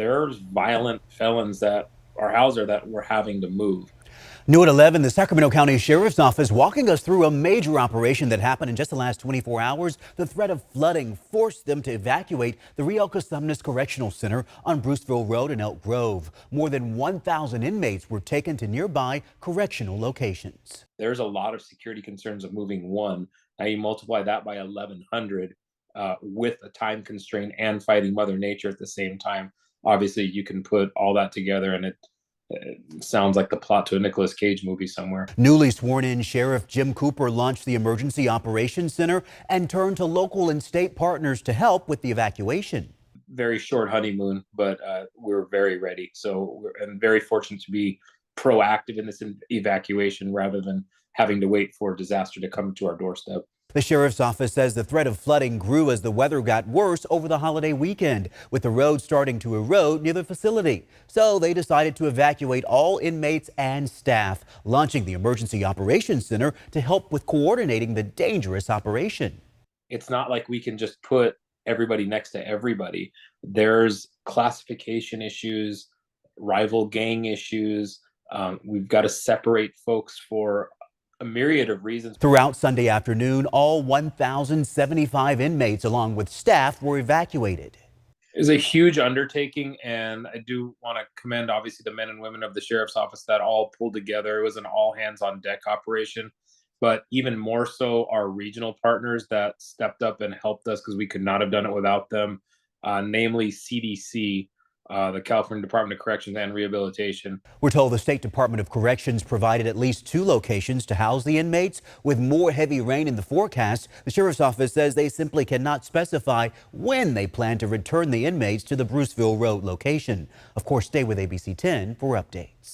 there's violent felons that are housed there that we're having to move. New at 11, the Sacramento County Sheriff's Office walking us through a major operation that happened in just the last 24 hours. The threat of flooding forced them to evacuate the Rio Cosumnes Correctional Center on Bruceville Road in Elk Grove. More than 1,000 inmates were taken to nearby correctional locations. There's a lot of security concerns of moving one. Now you multiply that by 1,100 with a time constraint and fighting Mother Nature at the same time. Obviously, you can put all that together and it sounds like the plot to a Nicolas Cage movie somewhere. Newly sworn in Sheriff Jim Cooper launched the Emergency Operations Center and turned to local and state partners to help with the evacuation. Very short honeymoon, but we're very ready. So I'm very fortunate to be proactive in this evacuation rather than having to wait for disaster to come to our doorstep. The sheriff's office says the threat of flooding grew as the weather got worse over the holiday weekend, with the road starting to erode near the facility. So they decided to evacuate all inmates and staff, launching the Emergency Operations Center to help with coordinating the dangerous operation. It's not like we can just put everybody next to everybody. There's classification issues, rival gang issues. We've got to separate folks for a myriad of reasons. Throughout Sunday afternoon, all 1,075 inmates along with staff were evacuated. It was a huge undertaking, and I do want to commend obviously the men and women of the sheriff's office that all pulled together. It was an all hands on deck operation, but even more so our regional partners that stepped up and helped us because we could not have done it without them, namely CDC, the California Department of Corrections and Rehabilitation. We're told the State Department of Corrections provided at least 2 locations to house the inmates. With more heavy rain in the forecast, the sheriff's office says they simply cannot specify when they plan to return the inmates to the Bruceville Road location. Of course, stay with ABC 10 for updates.